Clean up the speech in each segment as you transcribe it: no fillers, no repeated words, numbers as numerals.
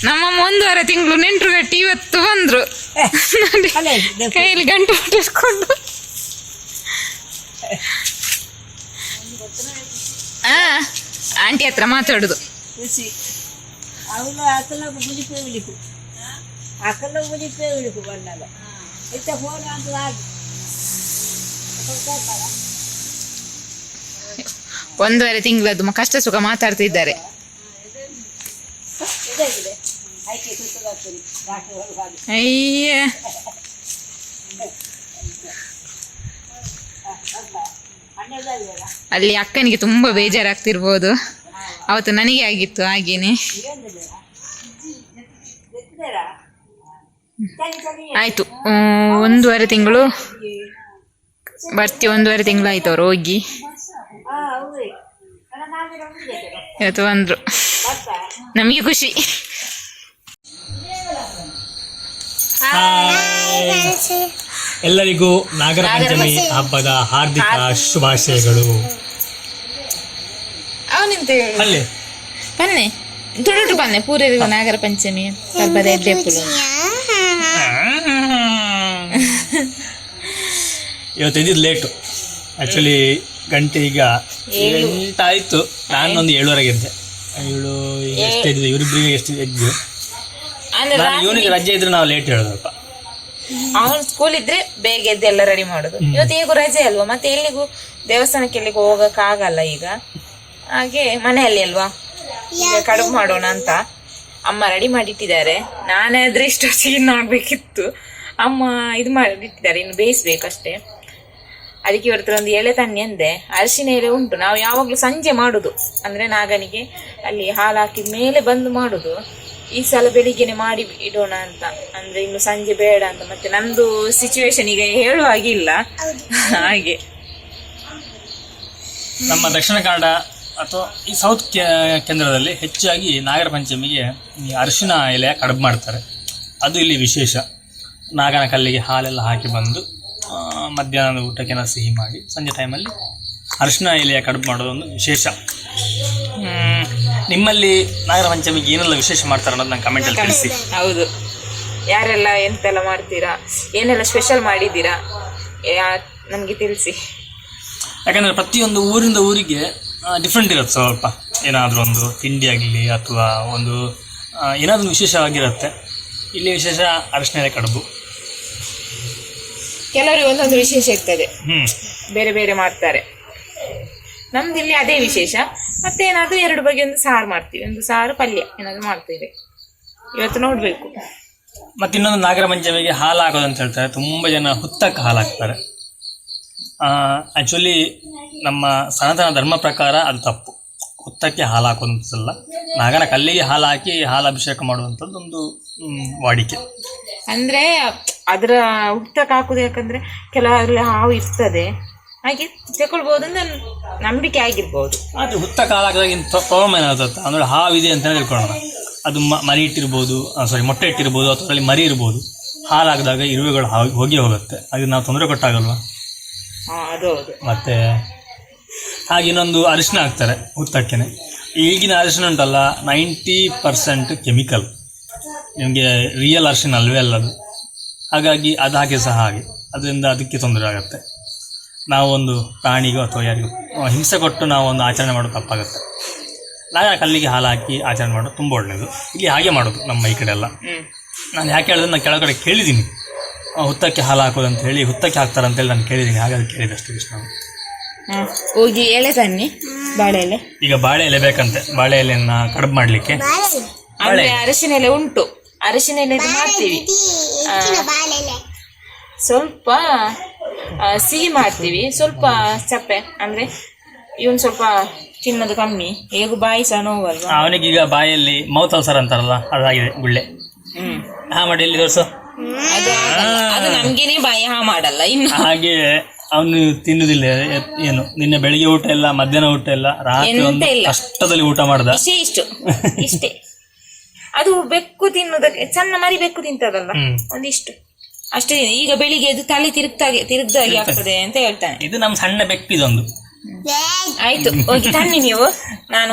ನಮ್ಮಮ್ಮ 1.5 ತಿಂಗಳು ನೆಂಟರು ಗಟ್ಟಿ ಇವತ್ತು ಬಂದ್ರು. ಕೈಯಲ್ಲಿ ಗಂಟು ಮುಟ್ಟಿಸ್ಕೊಂಡು ಆಂಟಿ ಹತ್ರ ಮಾತಾಡುದು. ಒಂದೂವರೆ ತಿಂಗಳದ್ದು ಕಷ್ಟ ಸುಖ ಮಾತಾಡ್ತಿದ್ದಾರೆ. ಅಯ್ಯ ಅಲ್ಲಿ ಅಕ್ಕನಿಗೆ ತುಂಬಾ ಬೇಜಾರಾಗ್ತಿರ್ಬೋದು. ಅವತ್ತು ನನಗೆ ಆಗಿತ್ತು ಹಾಗೇನೆ. ಆಯ್ತು 1.5 ತಿಂಗಳು ಬರ್ತಿ. 1.5 ತಿಂಗಳು ಆಯ್ತು ಅವ್ರು ಹೋಗಿ. ಇವತ್ತು ಬಂದ್ರು, ನಮಗೆ ಖುಷಿ. ಎಲ್ಲರಿಗೂ ನಾಗರ ಪಂಚಮಿ ಹಬ್ಬದ ಹಾರ್ದಿಕ ಶುಭಾಶಯಗಳು. ಅವನಿಂತ ಹೇಳಿ ಬನ್ನಿ ತುಳುಟು ಬನ್ನಿ ಪೂರೈರಿಗೂ ನಾಗರ ಪಂಚಮಿ ಹಬ್ಬದ ಎದ್ದೆಪ್ಪುಲು. ಇವತ್ತು ಎದ್ದಿದ್ದು ಲೇಟು. ಆ್ಯಕ್ಚುಲಿ ಗಂಟೆ ಈಗ 8 ಆಯಿತು. ನಾನೊಂದು 7:30 ಎದ್ದೆ. 7 ಎಷ್ಟು ಎದ್ದಿದ್ದು, ಇವರಿಬ್ಬರಿಗೆ ಎಷ್ಟು ಎದ್ದು. ಇವನಿಗೆ ರಜೆ ಇದ್ರೆ ನಾವು ಲೇಟ್ ಹೇಳೋದಪ್ಪ. ಅವನು ಸ್ಕೂಲ್ ಇದ್ರೆ ಬೇಗ ಎದ್ದು ಎಲ್ಲ ರೆಡಿ ಮಾಡೋದು. ಇವತ್ತು ಹೇಗೂ ರಜೆ ಅಲ್ವಾ, ಮತ್ತೆ ಎಲ್ಲಿಗೂ ದೇವಸ್ಥಾನಕ್ಕೆ ಎಲ್ಲಿಗೂ ಹೋಗಕ್ಕಾಗಲ್ಲ ಈಗ. ಹಾಗೆ ಮನೆಯಲ್ಲಿ ಅಲ್ವಾ, ಈಗ ಕಡುಬು ಮಾಡೋಣ ಅಂತ ಅಮ್ಮ ರೆಡಿ ಮಾಡಿಟ್ಟಿದ್ದಾರೆ. ನಾನೇ ಆದ್ರೆ ಇಷ್ಟೊತ್ತಿಗೆ ಇನ್ನು ಆಗ್ಬೇಕಿತ್ತು. ಅಮ್ಮ ಇದು ಮಾಡಿಟ್ಟಿದ್ದಾರೆ, ಇನ್ನು ಬೇಯಿಸ್ಬೇಕಷ್ಟೇ. ಅದಕ್ಕೆ ಇವತ್ತು ಒಂದು ಎಲೆ ತನ್ನಿ ಅಂದೆ. ಅರಿಶಿನ ಎಲೆ ಉಂಟು, ನಾವು ಯಾವಾಗಲೂ ಸಂಜೆ ಮಾಡುದು. ಅಂದ್ರೆ ನಾಗನಿಗೆ ಅಲ್ಲಿ ಹಾಲು ಹಾಕಿದ ಮೇಲೆ ಬಂದು ಮಾಡುದು. ಈ ಸಲ ಬೆಳಿಗ್ಗೆನೆ ಮಾಡಿ ಇಡೋಣ ಅಂತ, ಅಂದ್ರೆ ಇನ್ನು ಸಂಜೆ ಬೇಡ ಅಂತ. ಮತ್ತೆ ನಂದು ಸಿಚುವೇಶನ್ ಈಗ ಹೇಳುವಾಗಿಲ್ಲ ಹಾಗೆ. ನಮ್ಮ ದಕ್ಷಿಣ ಕನ್ನಡ ಅಥವಾ ಈ ಸೌತ್ ಕೇಂದ್ರದಲ್ಲಿ ಹೆಚ್ಚಾಗಿ ನಾಗರ ಪಂಚಮಿಗೆ ಈ ಅರಿಶಿನ ಎಲೆಯ ಕಡುಬು ಮಾಡ್ತಾರೆ. ಅದು ಇಲ್ಲಿ ವಿಶೇಷ. ನಾಗನ ಕಲ್ಲಿಗೆ ಹಾಲೆಲ್ಲ ಹಾಕಿ ಬಂದು ಮಧ್ಯಾಹ್ನದ ಊಟಕ್ಕೆಲ್ಲ ಸಿಹಿ ಮಾಡಿ ಸಂಜೆ ಟೈಮಲ್ಲಿ ಅರಿಶಿನ ಎಲೆಯ ಕಡುಬು ಮಾಡೋದೊಂದು ವಿಶೇಷ. ನಿಮ್ಮಲ್ಲಿ ನಾಗರ ಪಂಚಮಿಗೆ ಏನೆಲ್ಲ ವಿಶೇಷ ಮಾಡ್ತಾರೆ ಅನ್ನೋದು ನಂಗೆ ಕಮೆಂಟಲ್ಲಿ ತಿಳಿಸಿ. ಹೌದು, ಯಾರೆಲ್ಲ ಎಂತೆಲ್ಲ ಮಾಡ್ತೀರಾ, ಏನೆಲ್ಲ ಸ್ಪೆಷಲ್ ಮಾಡಿದ್ದೀರಾ ನಮಗೆ ತಿಳಿಸಿ. ಯಾಕಂದರೆ ಪ್ರತಿಯೊಂದು ಊರಿಂದ ಊರಿಗೆ ಡಿಫ್ರೆಂಟ್ ಇರುತ್ತೆ. ಸ್ವಲ್ಪ ಏನಾದರೂ ಒಂದು ತಿಂಡಿ ಆಗಲಿ ಅಥವಾ ಒಂದು ಏನಾದರೂ ವಿಶೇಷವಾಗಿರುತ್ತೆ. ಇಲ್ಲಿ ವಿಶೇಷ ಅರಿಶಿನ ಎಲೆ ಕಡುಬು. ಕೆಲವರಿಗೆ ಒಂದೊಂದು ವಿಶೇಷ ಇರ್ತದೆ, ಬೇರೆ ಬೇರೆ ಮಾಡ್ತಾರೆ. ನಮ್ದು ಇಲ್ಲಿ ಅದೇ ವಿಶೇಷ. ಮತ್ತೆ ಏನಾದರೂ 2 ಬಗೆ ಒಂದು ಸಾರು ಮಾಡ್ತೀವಿ, ಒಂದು ಸಾರು ಪಲ್ಯ ಏನಾದರೂ ಮಾಡ್ತೇವೆ. ಇವತ್ತು ನೋಡಬೇಕು. ಮತ್ತು ಇನ್ನೊಂದು ನಾಗರ ಪಂಚಮಿಗೆ ಹಾಲು ಹಾಕೋದು ಅಂತ ಹೇಳ್ತಾರೆ. ತುಂಬ ಜನ ಹುತ್ತಕ್ಕೆ ಹಾಲು ಹಾಕ್ತಾರೆ. ಆ್ಯಕ್ಚುಲಿ ನಮ್ಮ ಸನಾತನ ಧರ್ಮ ಪ್ರಕಾರ ಅದು ತಪ್ಪು. ಹುತ್ತಕ್ಕೆ ಹಾಲು ಹಾಕೋದಂತಲ್ಲ, ನಾಗನ ಕಲ್ಲಿಗೆ ಹಾಲು ಹಾಕಿ ಹಾಲು ಅಭಿಷೇಕ ಮಾಡುವಂಥದ್ದು ಒಂದು ವಾಡಿಕೆ. ಅಂದರೆ ಅದರ ಹುತ್ತಕ್ಕೆ ಹಾಕೋದು ಯಾಕಂದರೆ ಕೆಲವರಲ್ಲಿ ಹಾವು ಇರ್ತದೆ, ಹಾಗೆ ತಗೊಳ್ಬೋದು ಅಂತ ನಂಬಿಕೆ ಆಗಿರ್ಬೋದು. ಆದರೆ ಹುತ್ತಕ್ಕೆ ಹಾಲು ಹಾಕಿದಾಗಿಂತ ಪ್ರಾಬ್ಲಮ್ ಏನಾಗುತ್ತೆ ಅಂದರೆ ಹಾವಿದೆ ಅಂತ ತಿಳ್ಕೊಳ್ಳೋಣ. ಅದು ಮರಿ ಇಟ್ಟಿರ್ಬೋದು, ಮೊಟ್ಟೆ ಇಟ್ಟಿರ್ಬೋದು, ಅಥವಾ ಅಲ್ಲಿ ಮರಿ ಇರ್ಬೋದು. ಹಾಲು ಹಾಕಿದಾಗ ಇರುವೆಗಳು ಹೋಗಿ ಹೋಗುತ್ತೆ. ಅದಕ್ಕೆ ನಾವು ತೊಂದರೆ ಕೊಟ್ಟಾಗಲ್ವ. ಮತ್ತೆ ಹಾಗೆ ಇನ್ನೊಂದು ಅರಿಶಿನ ಹಾಕ್ತಾರೆ ಹುತ್ತಕ್ಕೇನೆ. ಈಗಿನ ಅರಿಶಿನ ಉಂಟಲ್ಲ 90% ಕೆಮಿಕಲ್. ನಿಮಗೆ ರಿಯಲ್ ಅರಿಶಿನ ಅಲ್ವೇ ಅಲ್ಲ ಅದು. ಹಾಗಾಗಿ ಅದು ಹಾಕಿ ಸಹ ಹಾಗೆ ಅದರಿಂದ ಅದಕ್ಕೆ ತೊಂದರೆ ಆಗುತ್ತೆ. ನಾವೊಂದು ಪ್ರಾಣಿಗೋ ಅಥವಾ ಯಾರಿಗೂ ಹಿಂಸೆ ಕೊಟ್ಟು ನಾವು ಒಂದು ಆಚರಣೆ ಮಾಡೋದು ತಪ್ಪಾಗುತ್ತೆ. ನಾಗ ಕಲ್ಲಿಗೆ ಹಾಲು ಹಾಕಿ ಆಚರಣೆ ಮಾಡೋದು ತುಂಬ ಒಳ್ಳೆಯದು. ಇಲ್ಲಿ ಹಾಗೆ ಮಾಡೋದು ನಮ್ಮ ಈ ಕಡೆ ಎಲ್ಲ. ನಾನು ಯಾಕೆ ಹೇಳಿದ್ರೆ ನಾನು ಕೆಳಗಡೆ ಕೇಳಿದ್ದೀನಿ ಹುತ್ತಕ್ಕೆ ಹಾಲು ಹಾಕೋದು ಅಂತ ಹೇಳಿ, ಹುತ್ತಕ್ಕೆ ಹಾಕ್ತಾರೆ ಅಂತೇಳಿ ನಾನು ಕೇಳಿದ್ದೀನಿ. ಹಾಗಾಗಿ ಕೇಳಿದೆ ಅಷ್ಟೇ ಕೃಷ್ಣ. ಹೋಗಿ ಎಲೆ ತನ್ನಿ, ಬಾಳೆ ಎಲೆ. ಈಗ ಬಾಳೆ ಎಲೆ ಬೇಕಂತೆ, ಬಾಳೆ ಎಲೆಯನ್ನ ಕಡುಬು ಮಾಡಲಿಕ್ಕೆ. ಅರಿಶಿನ ಎಲೆ ಉಂಟು, ಅರಿಶಿನ ಎಲೆ ಮಾಡ್ತೀವಿ. ಸ್ವಲ್ಪ ಸಿಹಿ ಮಾಡ್ತೀವಿ, ಸ್ವಲ್ಪ ಚಪ್ಪೆ. ಅಂದ್ರೆ ಇವನ್ ಸ್ವಲ್ಪ ತಿನ್ನೋದು ಕಮ್ಮಿ, ಹೇಗೂ ಬಾಯಿ ಸಹ ನೋವಲ್ವಾ ಅವನಿಗೀಗ. ಬಾಯಲ್ಲಿ ಮೌತ್ ಅಲ್ಸರ್ ಅಂತಾರಲ್ಲ, ಅದಾಗಿದೆ ಗುಳ್ಳೆ. ಹಾ ಮಾಡಿ ಎಲ್ಲಿ ತೋರಿಸು. ಅದು ನಮ್ಗೇನೆ ಬಾಯಿ ಹಾ ಮಾಡಲ್ಲ ಇನ್ನು. ಹಾಗೆ ಅವನು ತಿನ್ನುವುದಿಲ್ಲ ಏನು. ನಿನ್ನೆ ಬೆಳಿಗ್ಗೆ ಊಟ ಇಲ್ಲ, ಮಧ್ಯಾಹ್ನ ಊಟ ಇಲ್ಲ, ರಾತ್ರಿ ಒಂದು ಕಷ್ಟದಲ್ಲಿ ಊಟ ಮಾಡ್ದ. ಇಷ್ಟೇ. ಅದು ಬೆಕ್ಕು ತಿನ್ನುವುದಕ್ಕೆ, ಸಣ್ಣ ಮರಿ ಬೆಕ್ಕು ತಿಂತದಲ್ಲ ಒಂದಿಷ್ಟು ಅಷ್ಟೇ. ಈಗ ಬೆಳಿಗ್ಗೆ ಅದು ತಲೆ ತಿರುಗ್ದಾಗೆ ಆಗ್ತದೆ ಅಂತ ಹೇಳ್ತಾನೆ. ಇದು ನಮ್ಮ ಸಣ್ಣ ಬೆಕ್ಕಿದೊಂದು. ಆಯ್ತು, ಹೋಗಿ ತನ್ನಿ ನೀವು, ನಾನು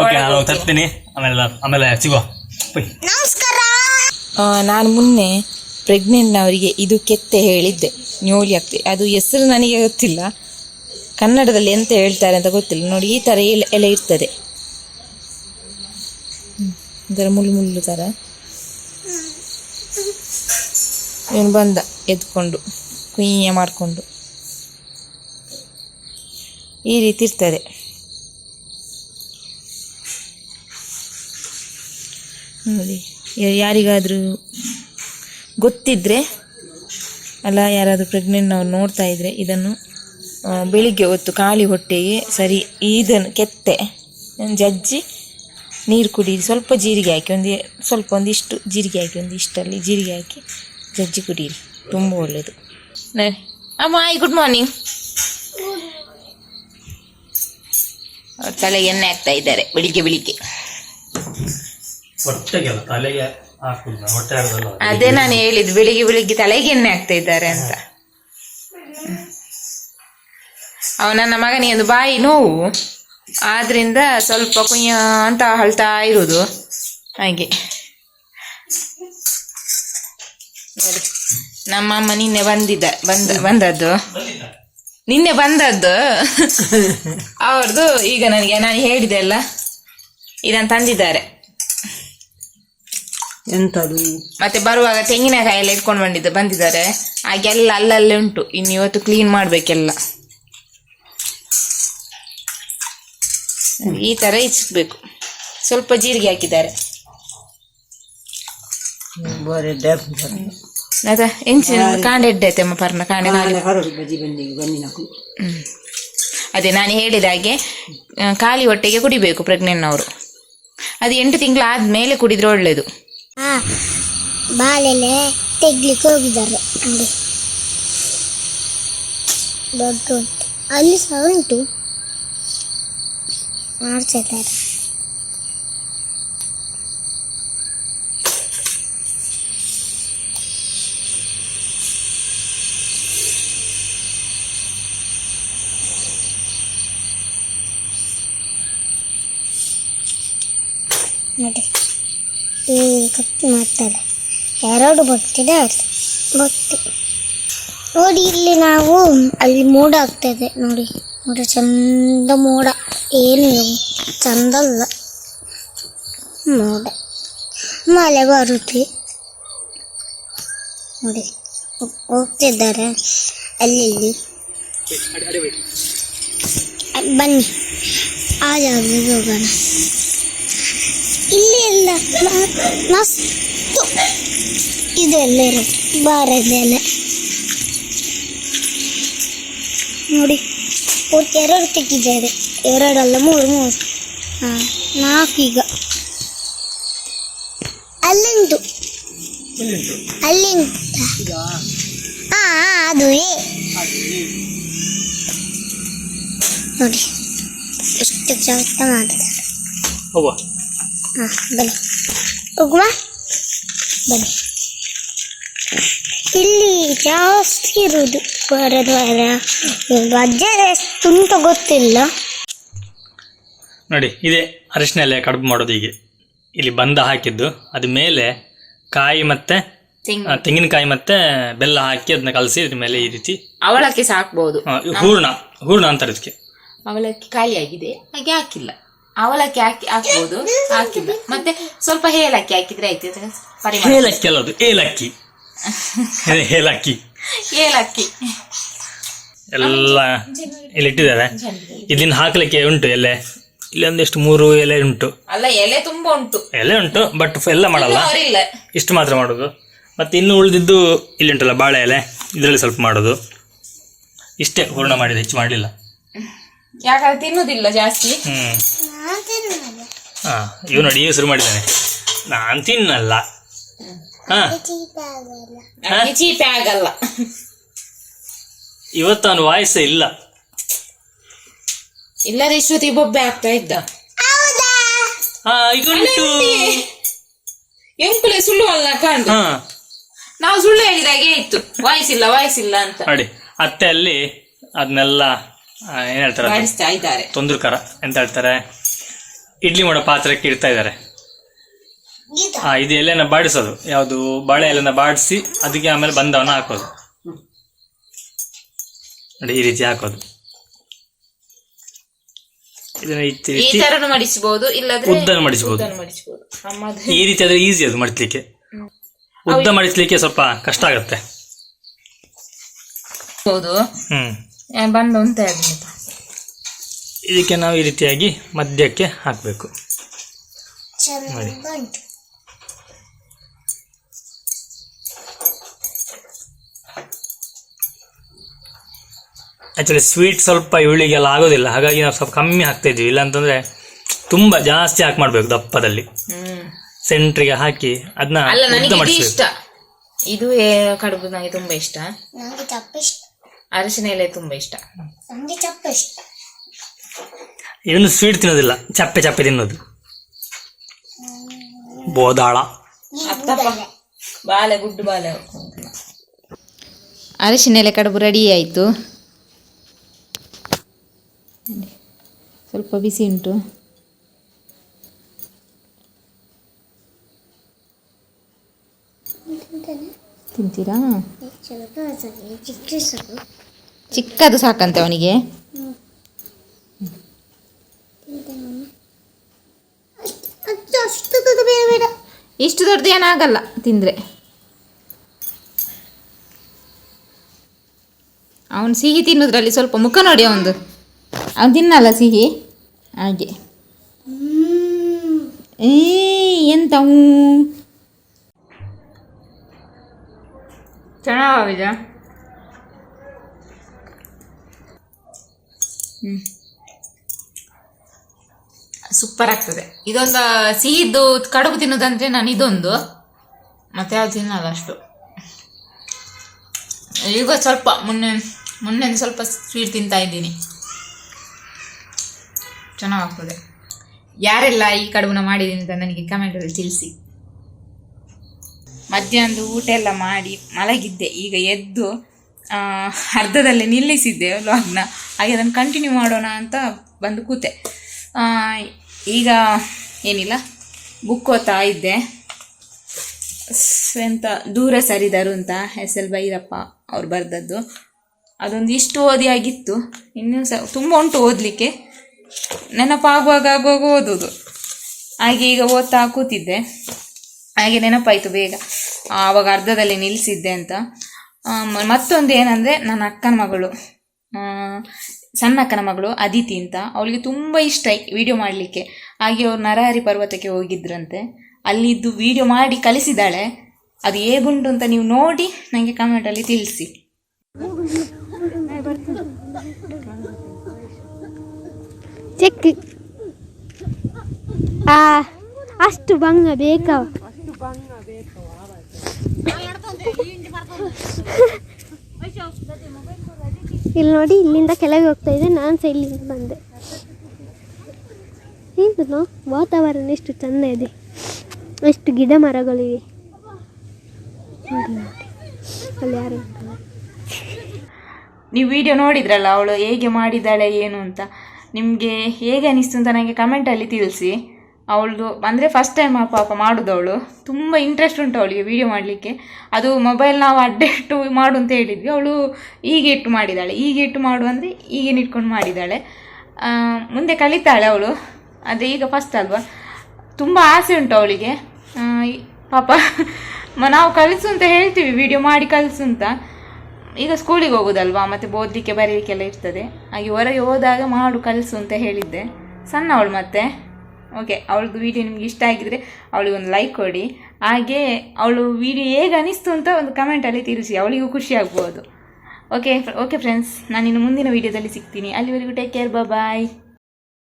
ತರ್ತೀನಿ. ಆಮೇಲೆ ಸಿಗುವ. ನಮಸ್ಕಾರ. ನಾನು ಮೊನ್ನೆ ಪ್ರೆಗ್ನೆಂಟ್ನವರಿಗೆ ಇದು ಕೆತ್ತೆ ಹೇಳಿದ್ದೆ, ನ್ಯೂಲಿ ಆಗ್ತದೆ. ಅದು ಹೆಸರು ನನಗೆ ಗೊತ್ತಿಲ್ಲ, ಕನ್ನಡದಲ್ಲಿ ಎಂತ ಹೇಳ್ತಾರೆ ಅಂತ ಗೊತ್ತಿಲ್ಲ. ನೋಡಿ ಈ ಥರ ಎಲೆ ಇರ್ತದೆ, ಇದರ ಮುಳ್ಳು ಥರ. ಇವನು ಬಂದ ಎದ್ಕೊಂಡು ಕುಯ್ಯ ಮಾಡಿಕೊಂಡು ಈ ರೀತಿ ಇರ್ತದೆ. ನೋಡಿ, ಯಾರಿಗಾದರೂ ಗೊತ್ತಿದ್ದರೆ ಅಲ್ಲ, ಯಾರಾದರೂ ಪ್ರೆಗ್ನೆಂಟ್ನವ್ರು ನೋಡ್ತಾ ಇದ್ದರೆ ಇದನ್ನು ಬೆಳಿಗ್ಗೆ ಹೊತ್ತು ಖಾಲಿ ಹೊಟ್ಟೆಗೆ ಸರಿ ಇದನ್ನು ಕೆತ್ತೆ ಜಜ್ಜಿ ನೀರು ಕುಡೀರಿ. ಸ್ವಲ್ಪ ಜೀರಿಗೆ ಹಾಕಿ ಒಂದಿಷ್ಟು ಜೀರಿಗೆ ಹಾಕಿ, ಒಂದಿಷ್ಟಲ್ಲಿ ಜೀರಿಗೆ ಹಾಕಿ ಜಜ್ಜಿ ಕುಡೀರಿ, ತುಂಬ ಒಳ್ಳೆಯದು. ಅಮ್ಮ ಗುಡ್ ಮಾರ್ನಿಂಗ್. ಅವ್ರು ತಲೆಗೆ ಎಣ್ಣೆ ಹಾಕ್ತಾ ಇದ್ದಾರೆ ಬೆಳಿಗ್ಗೆ. ಅದೇ ನಾನು ಹೇಳಿದ್ದು, ಬೆಳಿಗ್ಗೆ ತಲೆಗೆ ಎಣ್ಣೆ ಹಾಕ್ತಾ ಇದ್ದಾರೆ ಅಂತ. ನನ್ನ ಮಗನಿಗೆ ಒಂದು ಬಾಯಿ ನೋವು ಆದ್ರಿಂದ ಸ್ವಲ್ಪ ಕುಯ್ಯ ಅಂತ ಅಳ್ತಾ ಇರುವುದು ಹಾಗೆ. ನೋಡಿ, ನಮ್ಮಮ್ಮ ನಿನ್ನೆ ಬಂದದ್ದು ಅವ್ರದ್ದು. ಈಗ ನಾನು ಹೇಳಿದೆ ಅಲ್ಲ, ಇದನ್ನು ತಂದಿದ್ದಾರೆ. ಎಂತದು ಮತ್ತೆ ಬರುವಾಗ ತೆಂಗಿನಕಾಯಿ ಎಲ್ಲ ಇಟ್ಕೊಂಡು ಬಂದಿದ್ದಾರೆ. ಹಾಗೆಲ್ಲ ಅಲ್ಲಲ್ಲೇ ಉಂಟು, ಇನ್ನು ಇವತ್ತು ಕ್ಲೀನ್ ಮಾಡ್ಬೇಕೆಲ್ಲ. ಈ ತರ ಇಚ್ಬೇಕು. ಸ್ವಲ್ಪ ಜೀರಿಗೆ ಹಾಕಿದ್ದಾರೆ. ಅದೇ ನಾನು ಹೇಳಿದ ಹಾಗೆ ಖಾಲಿ ಹೊಟ್ಟೆಗೆ ಕುಡಿಬೇಕು ಪ್ರೆಗ್ನೆಂಟ್ನವರು. ಅದು 8 ತಿಂಗಳು ಆದ್ಮೇಲೆ ಕುಡಿದ್ರೆ ಒಳ್ಳೇದು. ಬಾಳೆಲೆ ತೆಗ್ಲಿಕ್ಕೆ ಹೋಗಿದ್ದಾರೆ ನೋಡಿ, ದೊಡ್ಡ ಉಂಟು, ಅಲ್ಲಿ ಸಹ ಉಂಟು, ಮಾಡ್ತಿದ್ದಾರೆ. ನೋಡಿ ಈ ಕಟ್ ಮಾಡ್ತಾರೆ, 2 ಬೊತ್ತಿದೆ ಬೊತ್ತಿ. ನೋಡಿ ಇಲ್ಲಿ ನಾವು ಅಲ್ಲಿ ಮೋಡ ಆಗ್ತದೆ ನೋಡಿ, ಮೋಡ ಚಂದ, ಮೋಡ ಏನು ಚಂದಲ್ಲ, ಮೋಡ ಮಳೆ ಬರುತ್ತೆ ನೋಡಿ. ಹೋಗ್ತಿದ್ದಾರೆ ಅಲ್ಲಿ, ಬನ್ನಿ ಆ ಜಾಗಕ್ಕೆ ಹೋಗೋಣ. ಇಲ್ಲಿ ಎಲ್ಲ ಮಸ್ತು ಇದೆಲ್ಲ ಇರುತ್ತೆ, ಬಾರದೆಲ್ಲ ನೋಡಿ. 2 ತೆಗಿದ್ದಾರೆ, 2 ಅಲ್ಲ 3 4 ಈಗ. ಅಲ್ಲಿಂಟು ಅದು ನೋಡಿ ಎಷ್ಟು ಚಂದ ಮಾಡಿದ್ದಾರೆ. ಬನ್ನಿ ಹೋಗುವ, ಬನ್ನಿ. ಇಲ್ಲಿ ಜಾಸ್ತಿ ಇರುವುದು ಅಜ್ಜರ ಎಷ್ಟುಂಟ ಗೊತ್ತಿಲ್ಲ. ನೋಡಿ, ಇದೇ ಅರಿಶಿನ ಎಲೆ ಕಡುಬು ಮಾಡೋದು. ಹೀಗೆ ಇಲ್ಲಿ ಬಂದ ಹಾಕಿದ್ದು, ಅದ ಮೇಲೆ ಕಾಯಿ ಮತ್ತೆ ತೆಂಗಿನಕಾಯಿ ಮತ್ತೆ ಬೆಲ್ಲ ಹಾಕಿ ಅದನ್ನ ಕಲಸಿ ಅದ್ರ ಮೇಲೆ ಈ ರೀತಿ ಅವಲಕ್ಕಿ ಸಾಕ್ಬಹುದು. ಹೂರ್ಣ ಅಂತಾರೆ ಇದಕ್ಕೆ. ಅವಲಕ್ಕಿ ಖಾಲಿ ಆಗಿದೆ ಹಾಗೆ ಹಾಕಿಲ್ಲ, ಅವಲಕ್ಕಿ ಹಾಕ್ಬಹುದು, ಹಾಕಿಲ್ಲ. ಮತ್ತೆ ಸ್ವಲ್ಪ ಏಲಕ್ಕಿ ಹಾಕಿದ್ರೆ ಆಯ್ತು. ಏಲಕ್ಕಿ ಅಲ್ಲ, ಅದು ಏಲಕ್ಕಿ. ಏಲಕ್ಕಿ ಎಲ್ಲ ಇಲ್ಲಿ ಇಟ್ಟಿದ್ದಾರೆ. ಇದನ್ನ ಹಾಕ್ಲಿಕ್ಕೆ ಉಂಟು ಎಲೆ, ಇಲ್ಲಿ ಒಂದಿಷ್ಟು 3 ಎಲೆ ಉಂಟು. ಅಲ್ಲ, ಎಲೆ ತುಂಬಾ ಉಂಟು, ಎಲೆ ಉಂಟು, ಬಟ್ ಎಲ್ಲ ಮಾಡಲ್ಲ, ಇಷ್ಟು ಮಾತ್ರ ಮಾಡೋದು. ಮತ್ತೆ ಇನ್ನು ಉಳಿದಿದ್ದು ಇಲ್ಲಿ ಉಂಟಲ್ಲ ಬಾಳೆ ಎಲೆ, ಇದರಲ್ಲಿ ಸ್ವಲ್ಪ ಮಾಡೋದು. ಇಷ್ಟೇ ಹೂರ್ಣ ಮಾಡಿದ, ಹೆಚ್ಚು ಮಾಡಲಿಲ್ಲ. ಯಾಕಂದ್ರೆ ತಿನ್ನುದಿಲ್ಲ ಜಾಸ್ತಿ. ಇವ್ ನೋಡಿ, ಈಗ ಶುರು ಮಾಡಿದ್ದಾನೆ, ನಾನ್ ತಿನ್ನಲ್ಲ. ಚೀಪೆ ಆಗಲ್ಲ. ಇವತ್ತು ಅವನು ವಾಯ್ಸೇ ಇಲ್ಲ. ಇಲ್ಲದ ಇಷ್ಟೊತ್ತಿಗೆ ಬೊಬ್ಬೆ ಆಗ್ತಾ ಇದ್ದ. ಎಂಕುಲೆ ಸುಳ್ಳು ಅಲ್ಲ ಕಾಣ್. ನಾವು ಸುಳ್ಳು ಹೇಳಿದಾಗೆ ಇತ್ತು, ವಾಯ್ಸ್ ಇಲ್ಲ ಅಂತ. ನೋಡಿ, ಅತ್ತೆ ಅಲ್ಲಿ ಅದನ್ನೆಲ್ಲ ಏನ್ ಹೇಳ್ತಾರೆ, ಮಾಡಿಸ್ತಾ ಇದ್ದಾರೆ. ತೊಂದ್ರಕರ ಎಂತ ಹೇಳ್ತಾರೆ, ಇಡ್ಲಿ ಮಾಡೋ ಪಾತ್ರಕ್ಕೆ ಇಡ್ತಾ ಇದ್ದಾರೆ. ಇದು ಎಲೆನ ಬಾಡಿಸೋದು, ಯಾವುದು ಬಾಳೆ ಎಲೆನ ಬಾಡಿಸಿ ಅದಕ್ಕೆ ಆಮೇಲೆ ಬಂದವನ್ನ ಹಾಕೋದು ನೋಡಿ, ಈ ರೀತಿ ಹಾಕೋದು. ಇದನ್ನ ಈ ತರನು ಮಡಿಸಬಹುದು, ಇಲ್ಲದ್ರೆ ಉದ್ದನ್ನು ಮಡಿಸಬಹುದು. ಈ ರೀತಿ ಆದ್ರೆ ಈಸಿ ಅದು ಮಡಿಸ್ಲಿಕ್ಕೆ. ಉದ್ದ ಮಡಿಸ್ಲಿಕ್ಕೆ ಸ್ವಲ್ಪ ಕಷ್ಟ ಆಗುತ್ತೆ. ಹೌದು, ಬಂದು ಉಂಟ. ಇದಕ್ಕೆ ನಾವು ಈ ರೀತಿಯಾಗಿ ಮಧ್ಯಕ್ಕೆ ಹಾಕಬೇಕು ನೋಡಿ. ಆಕ್ಚುಲಿ ಸ್ವೀಟ್ ಸ್ವಲ್ಪ ಇವಳಿಗೆಲ್ಲ ಆಗೋದಿಲ್ಲ, ಹಾಗಾಗಿ ನಾವು ಸ್ವಲ್ಪ ಕಮ್ಮಿ ಹಾಕ್ತಾ ಇದ್ವಿ. ಇಲ್ಲಾಂತಂದ್ರೆ ತುಂಬಾ ಜಾಸ್ತಿ ಹಾಕಿ ಮಾಡ್ಬೇಕು ದಪ್ಪದಲ್ಲಿ. ಸೆಂಟ್ರಿಗೆ ಹಾಕಿ ಅದನ್ನ ಇಷ್ಟ. ಇದು ಕಡುಬು ನನಗೆ ತುಂಬಾ ಇಷ್ಟ. ಅರಿಶಿನ ಎಲೆ ತುಂಬಾ ಇಷ್ಟ. ಇವನು ಸ್ವೀಟ್ ತಿನ್ನೋದಿಲ್ಲ, ಚಪ್ಪೆ ಚಪ್ಪೆ ತಿನ್ನೋದು. ಬೋದಾಳ ಬಾಳೆ ಗುಡ್ಡು ಬಾಳೆ. ಅರಿಶಿನ ಎಲೆ ಕಡುಬು ರೆಡಿ ಆಯಿತು. ಸ್ವಲ್ಪ ಬಿಸಿ ಉಂಟು. ತಿಂತೀರಾ? ಚಿಕ್ಕದು ಸಾಕಂತೆ ಅವನಿಗೆ. ಇಷ್ಟು ದೊಡ್ಡದು ಏನಾಗಲ್ಲ ತಿಂದರೆ. ಅವನು ಸಿಹಿ ತಿನ್ನೋದ್ರಲ್ಲಿ ಸ್ವಲ್ಪ ಮುಖ ನೋಡಿ ಅವನು ತಿನ್ನಲ್ಲ ಸಿಹಿ, ಹಾಗೆ. ಎಂತ ಚೆನ್ನಾಗಿದೆ. ಸೂಪರ್ ಆಗ್ತದೆ. ಇದೊಂದು ಸಿಹಿದ್ದು ಕಡುಬು ತಿನ್ನೋದಂದ್ರೆ ನಾನು ಇದೊಂದು, ಮತ್ತೆ ಯಾವ್ದು ತಿನ್ನಲ್ಲ ಅಷ್ಟು. ಈಗ ಸ್ವಲ್ಪ ಮೊನ್ನೆ ಸ್ವಲ್ಪ ಸ್ವೀಟ್ ತಿಂತಾ ಇದ್ದೀನಿ. ಚೆನ್ನಾಗಾಗ್ತದೆ. ಯಾರೆಲ್ಲ ಈ ಕಡುಬನ್ನ ಮಾಡಿದ್ದೀನಿ ಅಂತ ನನಗೆ ಕಮೆಂಟಲ್ಲಿ ತಿಳಿಸಿ. ಮಧ್ಯಾಹ್ನದ ಊಟ ಎಲ್ಲ ಮಾಡಿ ಮಲಗಿದ್ದೆ. ಈಗ ಎದ್ದು ಅರ್ಧದಲ್ಲೇ ನಿಲ್ಲಿಸಿದ್ದೆ ವ್ಲಾಗ್ನ. ಹಾಗೆ ಅದನ್ನು ಕಂಟಿನ್ಯೂ ಮಾಡೋಣ ಅಂತ ಬಂದು ಕೂತೆ. ಈಗ ಏನಿಲ್ಲ, ಬುಕ್ ಓದ್ತಾ ಇದ್ದೆ. ಎಂತ ದೂರ ಸರಿದರು ಅಂತ SL ಭೈರಪ್ಪ ಅವ್ರು ಬರೆದದ್ದು. ಅದೊಂದು ಇಷ್ಟು ಓದಿ ಆಗಿತ್ತು. ಇನ್ನೂ ತುಂಬ ಉಂಟು ಓದಲಿಕ್ಕೆ. ನೆನಪಾಗುವಾಗ ಓದೋದು. ಹಾಗೆ ಈಗ ಓದ್ತಾ ಕೂತಿದ್ದೆ. ಹಾಗೆ ನೆನಪಾಯಿತು ಬೇಗ, ಆವಾಗ ಅರ್ಧದಲ್ಲಿ ನಿಲ್ಲಿಸಿದ್ದೆ ಅಂತ. ಮತ್ತೊಂದು ಏನಂದರೆ, ನನ್ನ ಅಕ್ಕನ ಮಗಳು, ಸಣ್ಣ ಅಕ್ಕನ ಮಗಳು ಅದಿತಿ ಅಂತ, ಅವಳಿಗೆ ತುಂಬ ಇಷ್ಟ ವಿಡಿಯೋ ಮಾಡಲಿಕ್ಕೆ. ಹಾಗೆ ಅವ್ರು ನರಹರಿ ಪರ್ವತಕ್ಕೆ ಹೋಗಿದ್ರಂತೆ. ಅಲ್ಲಿದ್ದು ವಿಡಿಯೋ ಮಾಡಿ ಕಳಿಸಿದ್ದಾಳೆ. ಅದು ಹೇಗುಂಟು ಅಂತ ನೀವು ನೋಡಿ ನನಗೆ ಕಮೆಂಟಲ್ಲಿ ತಿಳಿಸಿ. ಚೆಕ್ ಅಷ್ಟು ಭಂಗ ಬೇಕಾ? ಇಲ್ಲಿ ನೋಡಿ, ಇಲ್ಲಿಂದ ಕೆಳಗೆ ಹೋಗ್ತಾ ಇದೆ, ನಾನು ಸಹ ಇಲ್ಲಿಂದ ಬಂದೆ. ಏನು ವಾತಾವರಣ ಎಷ್ಟು ಚೆಂದ ಇದೆ, ಎಷ್ಟು ಗಿಡ ಮರಗಳಿವೆ. ಅಲ್ಲಿ ಯಾರು ನೀವು ವಿಡಿಯೋ ನೋಡಿದ್ರಲ್ಲ ಅವಳು ಹೇಗೆ ಮಾಡಿದ್ದಾಳೆ ಏನು ಅಂತ, ನಿಮಗೆ ಹೇಗೆ ಅನಿಸ್ತು ಅಂತ ನನಗೆ ಕಮೆಂಟಲ್ಲಿ ತಿಳಿಸಿ. ಅವಳದು ಅಂದರೆ ಫಸ್ಟ್ ಟೈಮ್ ಪಾಪ ಮಾಡೋದು ಅವಳು. ತುಂಬ ಇಂಟ್ರೆಸ್ಟ್ ಉಂಟು ಅವಳಿಗೆ ವಿಡಿಯೋ ಮಾಡಲಿಕ್ಕೆ. ಅದು ಮೊಬೈಲ್ ನಾವು ಅಡ್ಡ ಇಟ್ಟು ಮಾಡು ಅಂತ ಹೇಳಿದ್ವಿ, ಅವಳು ಹೀಗೆ ಇಟ್ಟು ಮಾಡಿದ್ದಾಳೆ. ಹೀಗೆ ಇಟ್ಟು ಮಾಡು ಅಂದರೆ ಈಗೇನು ಇಟ್ಕೊಂಡು ಮಾಡಿದ್ದಾಳೆ. ಮುಂದೆ ಕಲಿತಾಳೆ ಅವಳು, ಆದರೆ ಈಗ ಫಸ್ಟ್ ಅಲ್ವಾ. ತುಂಬ ಆಸೆ ಉಂಟು ಅವಳಿಗೆ ಪಾಪ. ನಾವು ಕಲಿಸು ಅಂತ ಹೇಳ್ತೀವಿ, ವಿಡಿಯೋ ಮಾಡಿ ಕಲಿಸು ಅಂತ. ಈಗ ಸ್ಕೂಲಿಗೆ ಹೋಗೋದಲ್ವಾ, ಮತ್ತು ಓದಲಿಕ್ಕೆ ಬರೀಲಿಕ್ಕೆಲ್ಲ ಇರ್ತದೆ. ಹಾಗೆ ಹೊರಗೆ ಹೋದಾಗ ಮಾಡು ಕಲಿಸು ಅಂತ ಹೇಳಿದ್ದೆ. ಸಣ್ಣ ಅವಳು ಮತ್ತೆ. ಓಕೆ, ಅವಳದು ವಿಡಿಯೋ ನಿಮ್ಗೆ ಇಷ್ಟ ಆಗಿದ್ರೆ ಅವಳಿಗೆ ಒಂದು ಲೈಕ್ ಕೊಡಿ. ಹಾಗೆ ಅವಳು ವಿಡಿಯೋ ಹೇಗೆ ಅನಿಸ್ತು ಅಂತ ಒಂದು ಕಮೆಂಟಲ್ಲಿ ತಿಳಿಸಿ, ಅವಳಿಗೂ ಖುಷಿ ಆಗ್ಬೋದು. ಓಕೆ ಫ್ರೆಂಡ್ಸ್, ನಾನು ಇನ್ನು ಮುಂದಿನ ವಿಡಿಯೋದಲ್ಲಿ ಸಿಗ್ತೀನಿ. ಅಲ್ಲಿವರೆಗೂ ಟೇಕ್ ಕೇರ್, ಬಾಯ್.